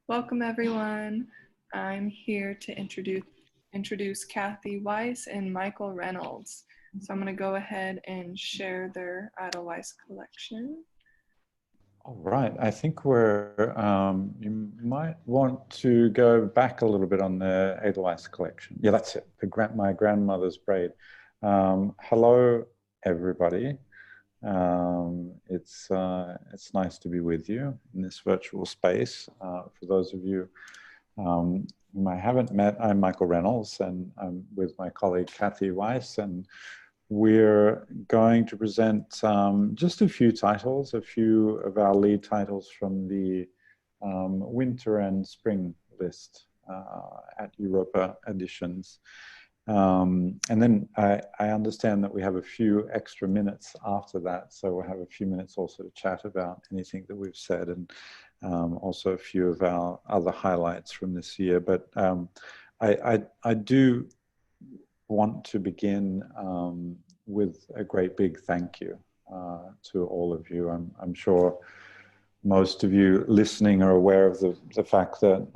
Welcome everyone. I'm here to introduce Kathy Weiss and Michael Reynolds. So I'm going to go ahead and share their Weiss collection. All right, I think you might want to go back a little bit on the Edelweiss collection. Yeah, that's it, my grandmother's braid. Hello, everybody. It's nice to be with you in this virtual space. For those of you whom I haven't met, I'm Michael Reynolds, and I'm with my colleague Kathy Weiss, and we're going to present just a few titles, a few of our lead titles from the winter and spring list at Europa editions. And then I understand that we have a few extra minutes after that, so we'll have a few minutes also to chat about anything that we've said, and also a few of our other highlights from this year. But I do want to begin with a great big thank you to all of you. I'm sure most of you listening are aware of the fact that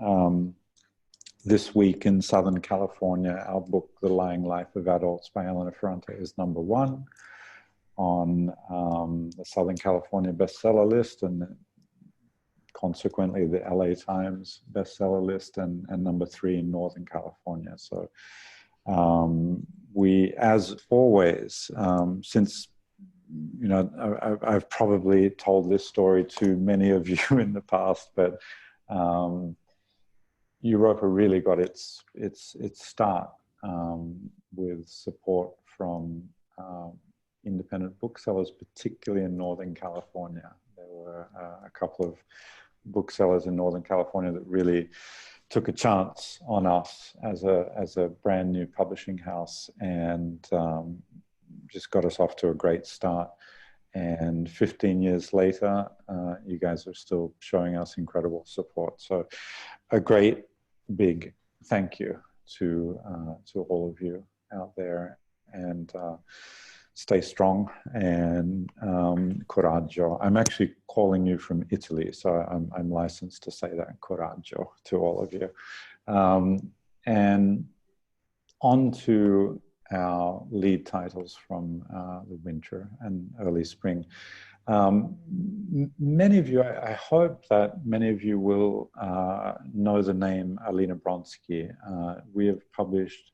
this week in Southern California, our book, The Lying Life of Adults by Elena Ferrante, is #1 on the Southern California bestseller list, and consequently the LA Times bestseller list, and #3 in Northern California. So we, as always, since, you know, I've probably told this story to many of you in the past, but Europa really got its start with support from independent booksellers, particularly in Northern California. There were a couple of booksellers in Northern California that really took a chance on us as a brand new publishing house, and just got us off to a great start. And 15 years later, you guys are still showing us incredible support. So a great big thank you to all of you out there, and stay strong, and coraggio. I'm actually calling you from Italy, so I'm licensed to say that, coraggio, to all of you. And on to our lead titles from the winter and early spring. Many of you, I hope that many of you will know the name Alina Bronsky. We have published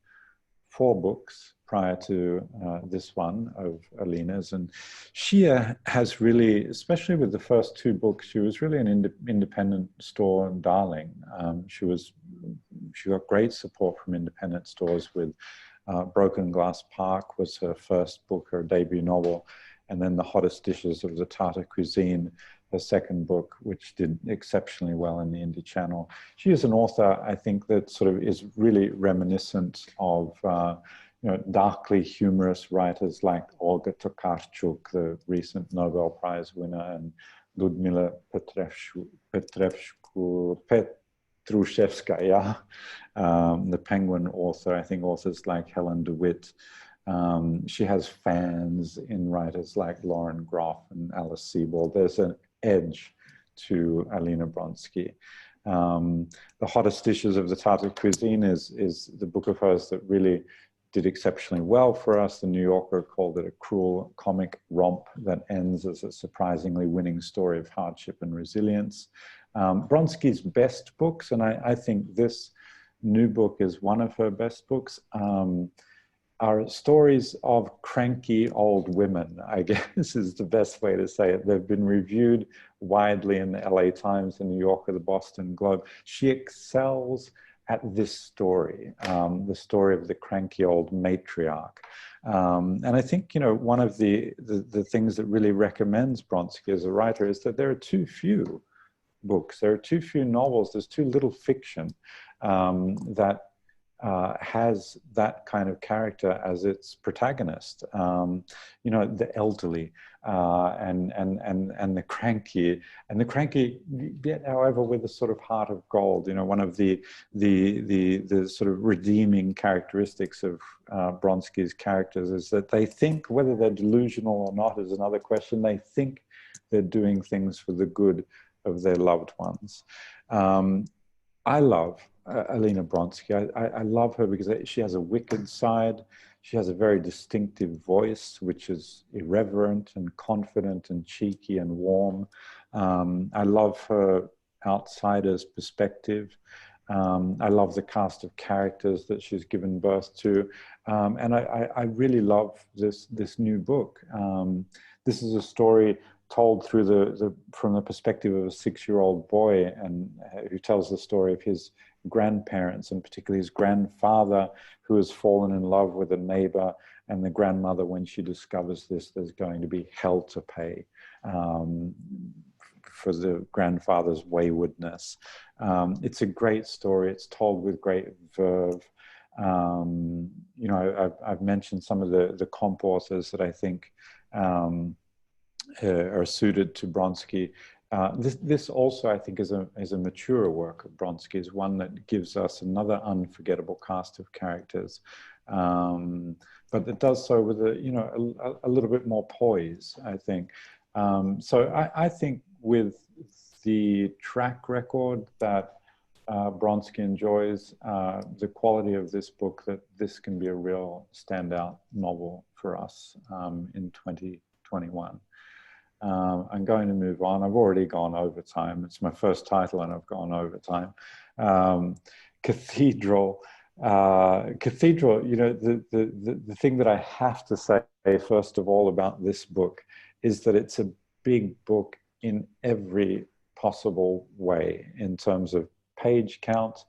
4 books prior to this one of Alina's, and she has really, especially with the first 2 books, she was really an independent store darling. She got great support from independent stores with Broken Glass Park was her first book, her debut novel, and then The Hottest Dishes of the Tartar Cuisine, her second book, which did exceptionally well in the Indie Channel. She is an author, I think, that sort of is really reminiscent of you know, darkly humorous writers like Olga Tokarczuk, the recent Nobel Prize winner, and Ludmila Petrushevskaya, the Penguin author. I think authors like Helen DeWitt. She has fans in writers like Lauren Groff and Alice Sebold. There's an edge to Alina Bronsky. The Hottest Dishes of the Tartar Cuisine is the book of hers that really did exceptionally well for us. The New Yorker called it a cruel comic romp that ends as a surprisingly winning story of hardship and resilience. Bronsky's best books, and I think this new book is one of her best books, are stories of cranky old women, I guess is the best way to say it. They've been reviewed widely in the LA Times, the New Yorker, the Boston Globe. She excels at this story, the story of the cranky old matriarch. And I think, you know, one of the things that really recommends Bronsky as a writer is that there are too few books, there are too few novels, there's too little fiction that has that kind of character as its protagonist. You know, the elderly and the cranky, yet, however, with a sort of heart of gold. You know, one of the sort of redeeming characteristics of Bronsky's characters is that they think, whether they're delusional or not is another question, they think they're doing things for the good of their loved ones. I love Alina Bronsky. I love her because she has a wicked side. She has a very distinctive voice, which is irreverent and confident and cheeky and warm. I love her outsider's perspective. I love the cast of characters that she's given birth to. And I really love this new book. This is a story told through from the perspective of a 6-year-old boy, and who tells the story of his grandparents, and particularly his grandfather, who has fallen in love with a neighbor, and the grandmother, when she discovers this, there's going to be hell to pay for the grandfather's waywardness. It's a great story. It's told with great verve. You know, I've mentioned some of the comp authors that I think are suited to Bronsky. This also, I think, is a mature work of Bronsky's, one that gives us another unforgettable cast of characters, but it does so with a little bit more poise, I think. So I think with the track record that Bronsky enjoys, the quality of this book, that this can be a real standout novel for us in 2021. I'm going to move on. I've already gone over time. It's my first title and I've gone over time. Cathedral. Cathedral, you know, the thing that I have to say, first of all, about this book is that it's a big book in every possible way, in terms of page count,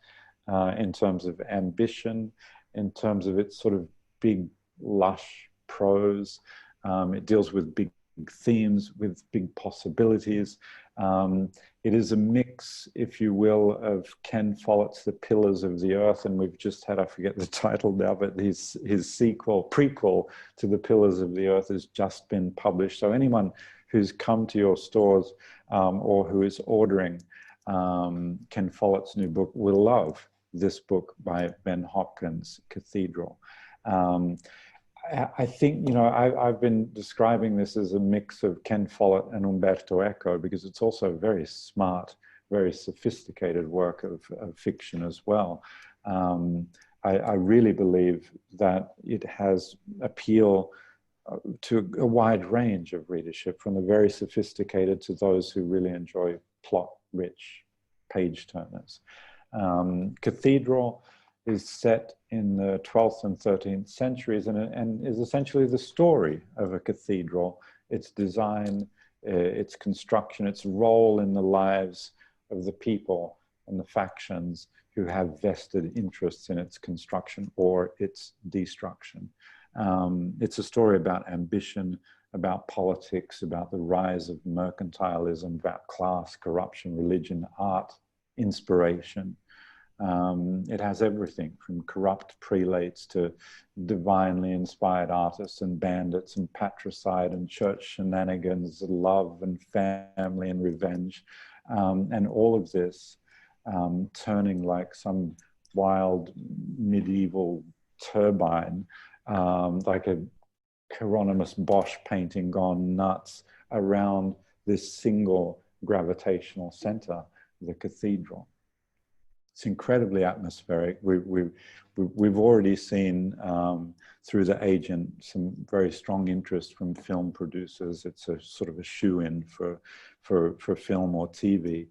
in terms of ambition, in terms of its sort of big, lush prose. It deals with big themes, with big possibilities. It is a mix, if you will, of Ken Follett's The Pillars of the Earth, and we've just had, I forget the title now, but his prequel to The Pillars of the Earth has just been published. So anyone who's come to your stores or who is ordering Ken Follett's new book will love this book by Ben Hopkins, Cathedral. I think, you know, I've been describing this as a mix of Ken Follett and Umberto Eco, because it's also a very smart, very sophisticated work of fiction as well. I really believe that it has appeal to a wide range of readership, from the very sophisticated to those who really enjoy plot-rich page turners. Cathedral is set in the 12th and 13th centuries and is essentially the story of a cathedral, its design, its construction, its role in the lives of the people and the factions who have vested interests in its construction or its destruction. It's a story about ambition, about politics, about the rise of mercantilism, about class, corruption, religion, art, inspiration. It has everything from corrupt prelates to divinely inspired artists and bandits and patricide and church shenanigans, love and family and revenge. And all of this turning like some wild medieval turbine, like a Hieronymus Bosch painting gone nuts, around this single gravitational center, the cathedral. It's incredibly atmospheric. We've already seen through the agent some very strong interest from film producers. It's a sort of a shoe-in for film or TV.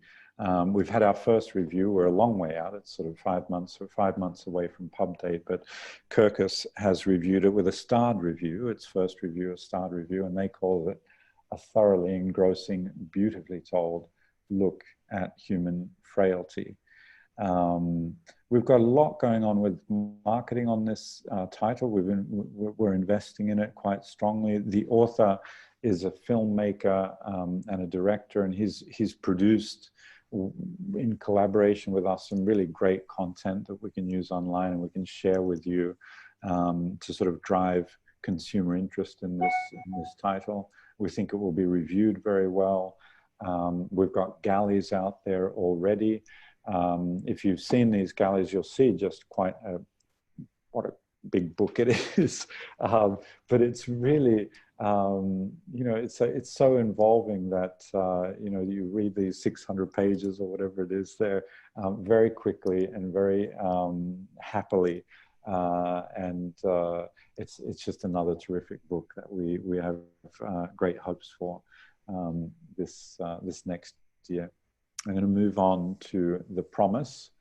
We've had our first review. We're a long way out. It's sort of 5 months or 5 months away from pub date, but Kirkus has reviewed it with a starred review. Its first review, a starred review, and they call it a thoroughly engrossing, beautifully told look at human frailty. We've got a lot going on with marketing on this title. We're investing in it quite strongly. The author is a filmmaker and a director, and he's produced in collaboration with us some really great content that we can use online and we can share with you to sort of drive consumer interest in this title. We think it will be reviewed very well. We've got galleys out there already. If you've seen these galleys, you'll see just quite what a big book it is. But it's really you know, it's so involving that, you know, you read these 600 pages or whatever it is there very quickly and very happily. It's just another terrific book that we have great hopes for this next year. I'm going to move on to The Promise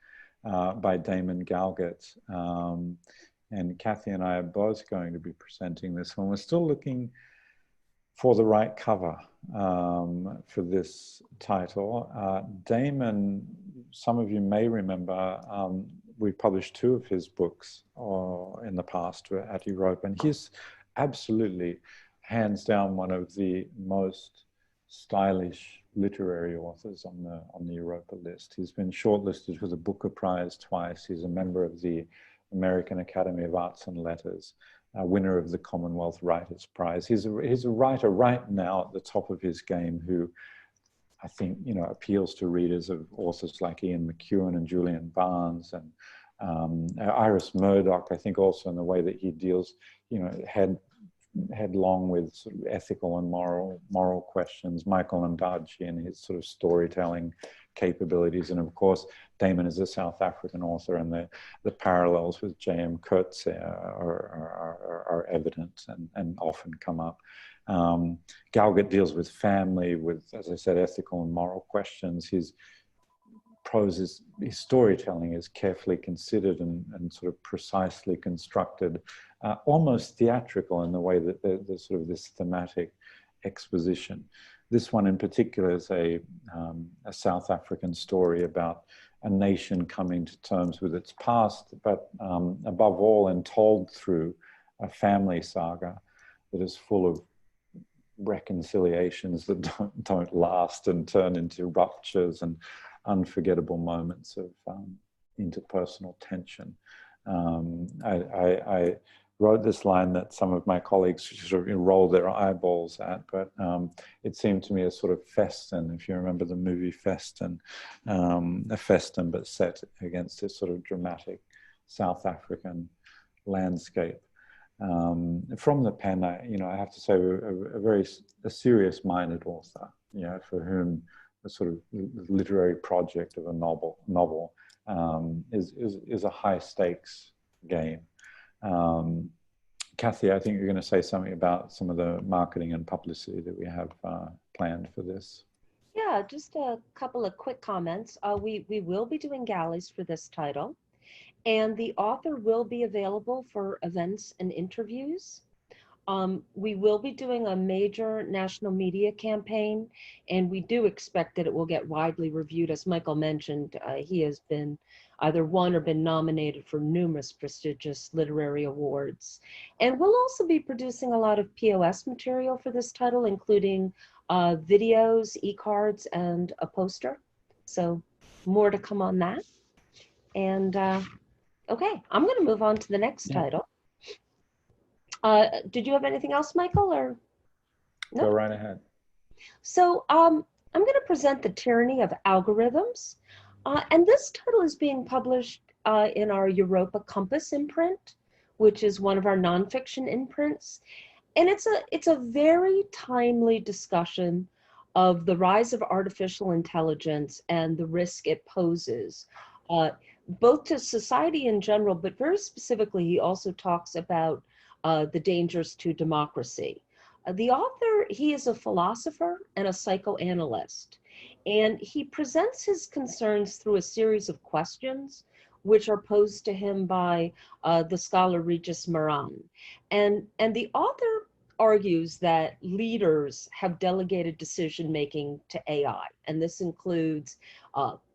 by Damon Galgut. And Kathy and I are both going to be presenting this one. We're still looking for the right cover for this title. Damon, some of you may remember, we published 2 of his books in the past at Europa, and he's absolutely, hands down, one of the most stylish literary authors on the Europa list. He's been shortlisted for the Booker Prize twice. He's a member of the American Academy of Arts and Letters, winner of the Commonwealth Writers' Prize. He's a writer right now at the top of his game who I think, you know, appeals to readers of authors like Ian McEwan and Julian Barnes and Iris Murdoch, I think, also in the way that he deals, you know, headlong with sort of ethical and moral questions. Michael Ondaatje and his sort of storytelling capabilities, and of course Damon is a South African author, and the parallels with J.M. Coates are evident and often come up. Galgut deals with family, with, as I said, ethical and moral questions. His prose, his storytelling is carefully considered and sort of precisely constructed, almost theatrical in the way that there's sort of this thematic exposition. This one in particular is a South African story about a nation coming to terms with its past, but above all, and told through a family saga that is full of reconciliations that don't last and turn into ruptures and unforgettable moments of interpersonal tension. I wrote this line that some of my colleagues sort of rolled their eyeballs at, but it seemed to me a sort of Festin, if you remember the movie Festin, a Festin but set against this sort of dramatic South African landscape. From the pen, I have to say, a serious-minded author, you know, for whom the sort of literary project of a novel is a high-stakes game. Kathy, I think you're going to say something about some of the marketing and publicity that we have planned for this. Yeah, just a couple of quick comments. We will be doing galleys for this title, and the author will be available for events and interviews. We will be doing a major national media campaign, and we do expect that it will get widely reviewed. As Michael mentioned, he has been either won or been nominated for numerous prestigious literary awards. And we'll also be producing a lot of POS material for this title, including videos, e-cards, and a poster. So more to come on that. And okay, I'm going to move on to the next title. Did you have anything else, Michael, or no? Go right ahead. So I'm going to present The Tyranny of Algorithms. And this title is being published in our Europa Compass imprint, which is one of our nonfiction imprints. And it's a very timely discussion of the rise of artificial intelligence and the risk it poses, both to society in general, but very specifically, he also talks about the dangers to democracy. The author, he is a philosopher and a psychoanalyst, and he presents his concerns through a series of questions which are posed to him by the scholar Regis Maran. And the author argues that leaders have delegated decision-making to AI, and this includes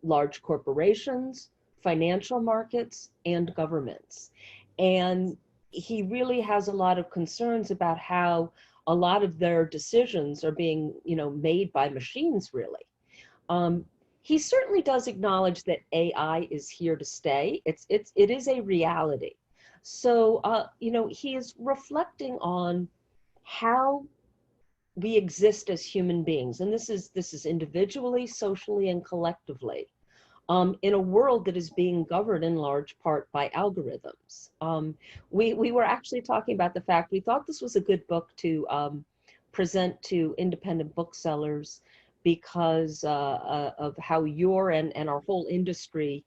large corporations, financial markets, and governments. And he really has a lot of concerns about how a lot of their decisions are being, made by machines, really. He certainly does acknowledge that AI is here to stay. It is a reality. So, he is reflecting on how we exist as human beings, and this is individually, socially, and collectively, in a world that is being governed in large part by algorithms. We were actually talking about the fact we thought this was a good book to present to independent booksellers because of how your and our whole industry,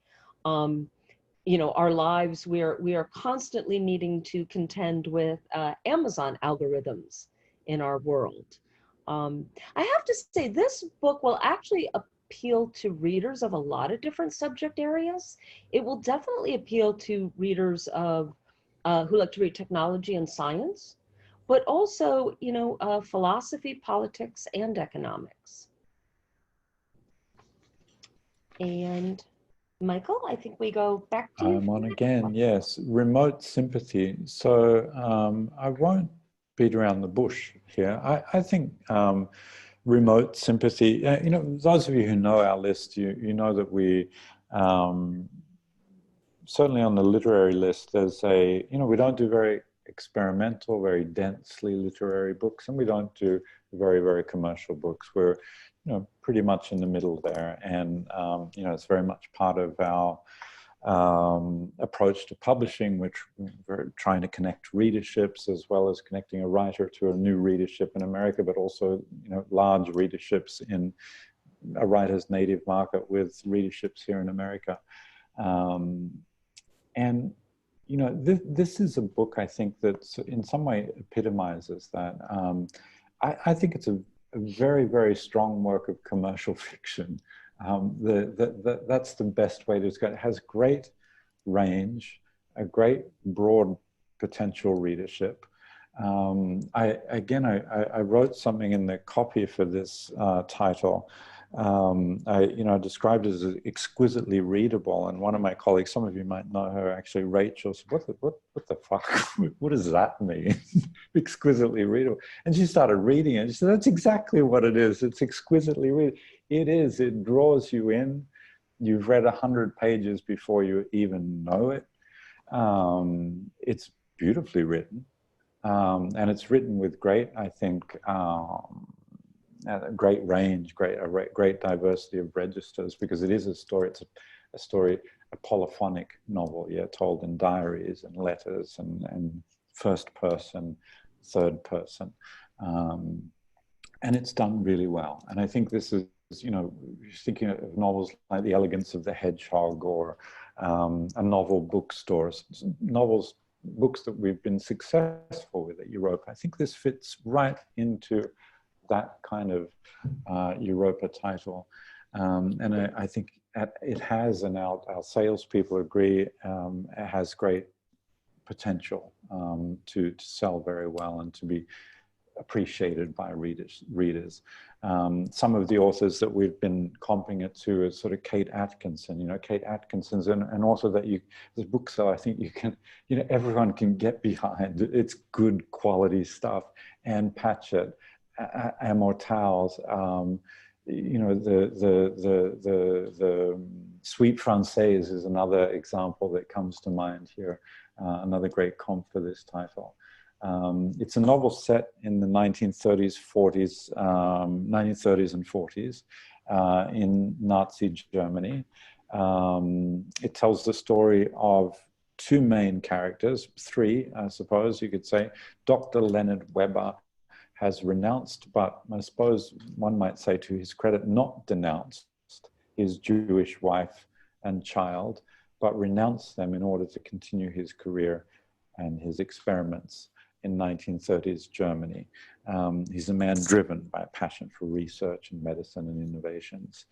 you know, our lives, we are constantly needing to contend with Amazon algorithms in our world. I have to say, this book will actually appeal to readers of a lot of different subject areas. It will definitely appeal to readers of who like to read technology and science, but also, you know, philosophy, politics, and economics. And Michael, I think we go back to you. I'm on again, yes. Remote sympathy. So I won't beat around the bush here. I think remote sympathy, you know, those of you who know our list, you know that we, certainly on the literary list, there's a, you know, we don't do very experimental, very densely literary books, and we don't do very, very commercial books. We're, you know, pretty much in the middle there. And, you know, it's very much part of our approach to publishing, which we're trying to connect readerships as well as connecting a writer to a new readership in America, but also, you know, large readerships in a writer's native market with readerships here in America. And, you know, this is a book, I think, that in some way epitomizes that. I think it's a very, very strong work of commercial fiction. That's the best way to describe it. It has great range, a great broad potential readership. I wrote something in the copy for this title. I described it as exquisitely readable, and one of my colleagues, some of you might know her, actually, Rachel, said, what the fuck? What does that mean? Exquisitely readable. And she started reading it. She said, that's exactly what it is. It's exquisitely readable. It is. It draws you in. You've read 100 pages before you even know it. It's beautifully written. And it's written with great, I think, great range, great diversity of registers, because it is a story. It's a story, a polyphonic novel, yeah, told in diaries and letters and first person, third person, and it's done really well. And I think this is, you know, thinking of novels like The Elegance of the Hedgehog or a novel bookstore, books that we've been successful with at Europa. I think this fits right into that kind of Europa title. And I think it has, and our salespeople agree, it has great potential to sell very well and to be appreciated by readers. Some of the authors that we've been comping it to is sort of Kate Atkinson. You know, Kate Atkinson's an author that this book, so I think you can, you know, everyone can get behind. It's good quality stuff. Anne Patchett, Immortals, you know, the Suite Française is another example that comes to mind here. Another great comp for this title. It's a novel set in the 1930s and 40s in Nazi Germany. It tells the story of two main characters, three, I suppose you could say. Dr. Leonard Weber has renounced, but I suppose one might say to his credit, not denounced his Jewish wife and child, but renounced them in order to continue his career and his experiments in 1930s Germany. He's a man driven by a passion for research and medicine and innovations.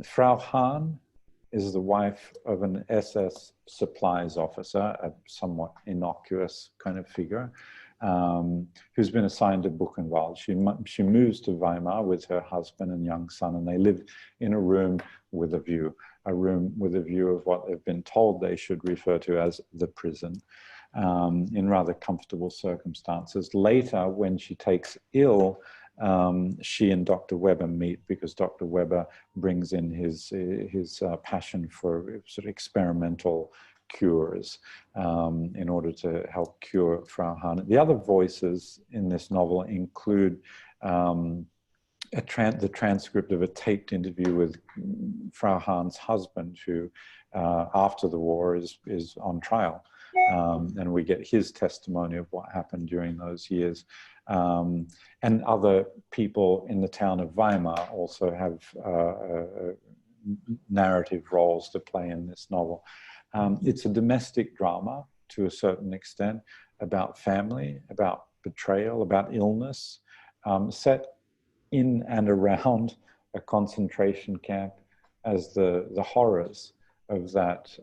Frau Hahn is the wife of an SS supplies officer, a somewhat innocuous kind of figure, who's been assigned to Buchenwald. She moves to Weimar with her husband and young son, and they live in a room with a view of what they've been told they should refer to as the prison, in rather comfortable circumstances. Later, when she takes ill, she and Dr. Weber meet because Dr. Weber brings in his passion for sort of experimental cures in order to help cure Frau Hahn. The other voices in this novel include the transcript of a taped interview with Frau Hahn's husband, who after the war is on trial. And we get his testimony of what happened during those years. And other people in the town of Weimar also have narrative roles to play in this novel. It's a domestic drama to a certain extent, about family, about betrayal, about illness, set in and around a concentration camp, as the horrors of that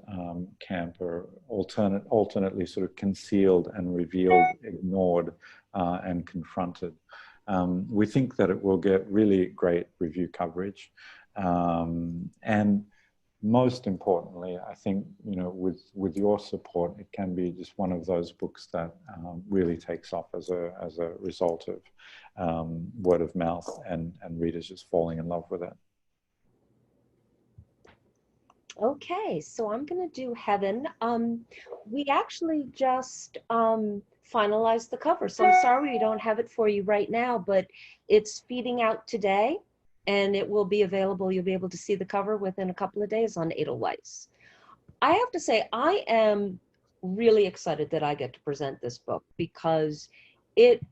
camp are alternately sort of concealed and revealed, ignored, and confronted. We think that it will get really great review coverage. And most importantly, I think, you know, with your support, it can be just one of those books that really takes off as a result of word of mouth and readers just falling in love with it. Okay, so I'm going to do Heaven. We actually just finalized the cover, so I'm sorry we don't have it for you right now, but it's feeding out today, and it will be available. You'll be able to see the cover within a couple of days on Edelweiss. I have to say, I am really excited that I get to present this book because it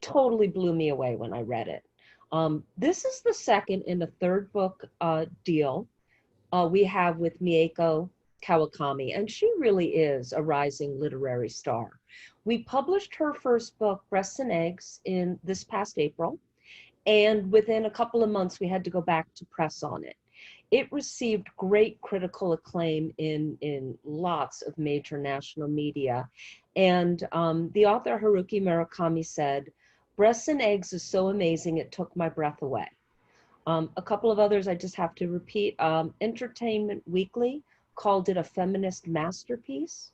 totally blew me away when I read it. This is the second in a third book deal we have with Mieko Kawakami, and she really is a rising literary star. We published her first book, Breasts and Eggs, in this past April, and within a couple of months we had to go back to press on it. It received great critical acclaim in lots of major national media, and the author Haruki Murakami said, "Breasts and Eggs is so amazing it took my breath away." A couple of others I just have to repeat. Entertainment Weekly called it a feminist masterpiece.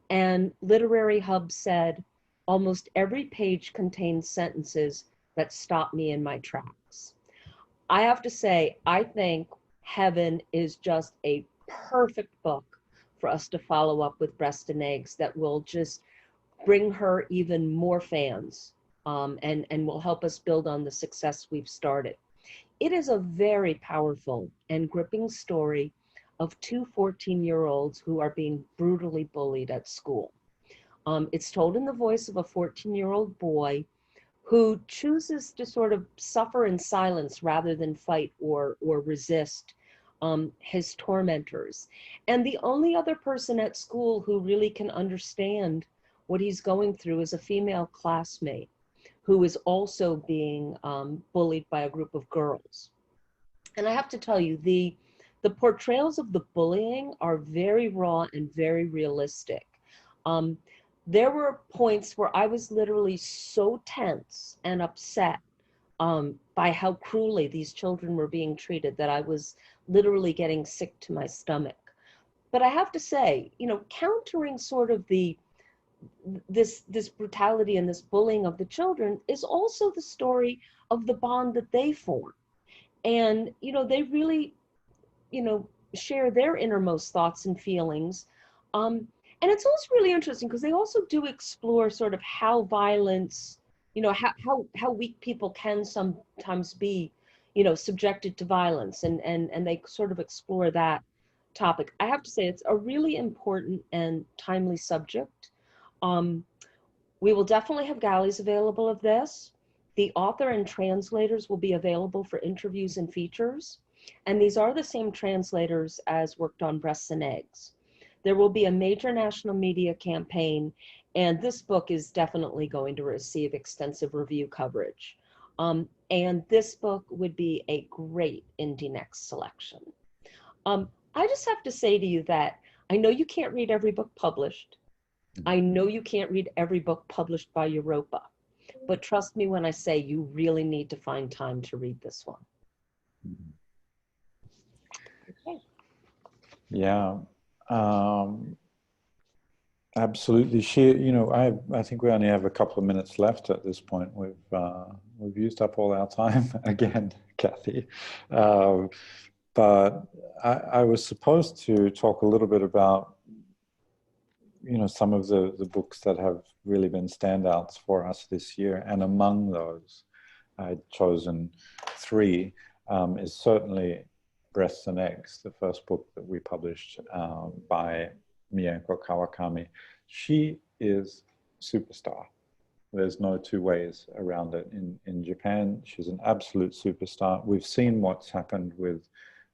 And Literary Hub said, "Almost every page contains sentences that stop me in my tracks." I have to say, I think Heaven is just a perfect book for us to follow up with Breast and Eggs that will just bring her even more fans and will help us build on the success we've started. It is a very powerful and gripping story of two 14-year-olds who are being brutally bullied at school. It's told in the voice of a 14-year-old boy who chooses to sort of suffer in silence rather than fight or resist his tormentors. And the only other person at school who really can understand what he's going through is a female classmate who is also being bullied by a group of girls. And I have to tell you, the portrayals of the bullying are very raw and very realistic. There were points where I was literally so tense and upset by how cruelly these children were being treated that I was literally getting sick to my stomach. But I have to say, you know, countering sort of this brutality and this bullying of the children is also the story of the bond that they form. And, you know, they really, you know, share their innermost thoughts and feelings. And it's also really interesting because they also do explore sort of how violence, you know, how weak people can sometimes be, you know, subjected to violence, and they sort of explore that topic. I have to say it's a really important and timely subject. We will definitely have galleys available of this. The author and translators will be available for interviews and features. And these are the same translators as worked on Breasts and Eggs. There will be a major national media campaign, and this book is definitely going to receive extensive review coverage. And this book would be a great Indie Next selection. I just have to say to you that I know you can't read every book published. I know you can't read every book published by Europa, but trust me when I say you really need to find time to read this one. Okay. Yeah, absolutely. You know, I think we only have a couple of minutes left at this point. We've used up all our time again, Kathy. But I was supposed to talk a little bit about, you know, some of the books that have really been standouts for us this year. And among those, I'd chosen three, is certainly Breasts and Eggs, the first book that we published by Mieko Kawakami. She is superstar. There's no two ways around it. In Japan, she's an absolute superstar. We've seen what's happened with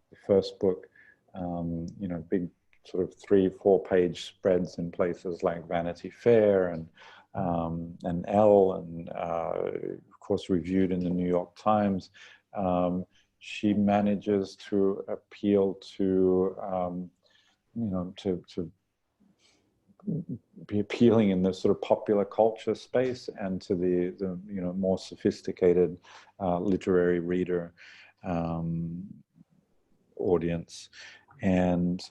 the first book, you know, big sort of 3-4 page spreads in places like Vanity Fair and Elle, and of course reviewed in the New York Times. She manages to appeal to, you know, to be appealing in the sort of popular culture space and to the you know, more sophisticated literary reader audience. And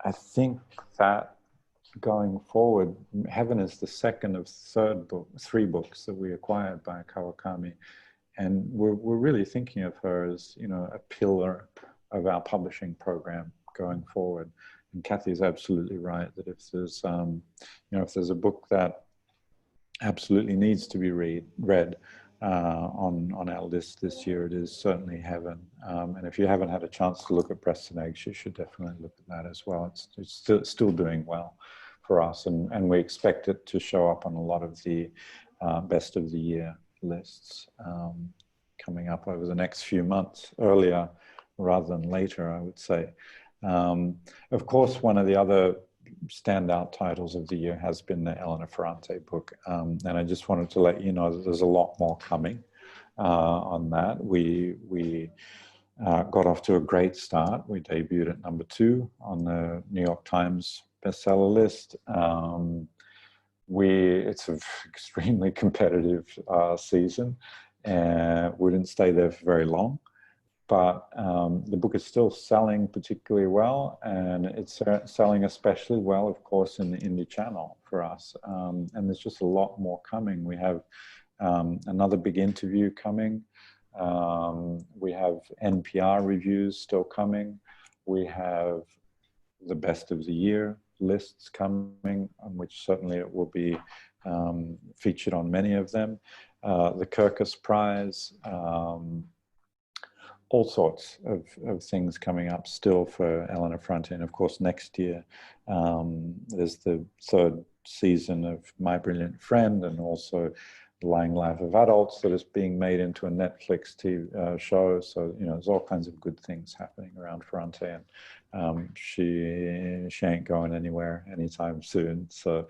I think that going forward, Heaven is the second of 3 books that we acquired by Kawakami. And we're really thinking of her as, you know, a pillar of our publishing program going forward. And Kathy is absolutely right that if there's, you know, if there's a book that absolutely needs to be read on our list this year, it is certainly Heaven. And if you haven't had a chance to look at Breasts and Eggs, you should definitely look at that as well. It's still doing well for us, and we expect it to show up on a lot of the best of the year lists coming up over the next few months, earlier rather than later, I would say. Of course, one of the other standout titles of the year has been the Elena Ferrante book, and I just wanted to let you know that there's a lot more coming on that. We got off to a great start. We debuted at number 2 on the New York Times bestseller list. It's an extremely competitive season, and we didn't stay there for very long. But the book is still selling particularly well, and it's selling especially well, of course, in the indie channel for us. And there's just a lot more coming. We have another big interview coming. We have NPR reviews still coming. We have the best of the year lists coming, on which certainly it will be featured on many of them. The Kirkus Prize, all sorts of things coming up still for Elena Ferrante. And of course, next year, there's the 3rd season of My Brilliant Friend, and also The Lying Life of Adults that is being made into a Netflix TV show. So, you know, there's all kinds of good things happening around Ferrante, and she ain't going anywhere anytime soon. So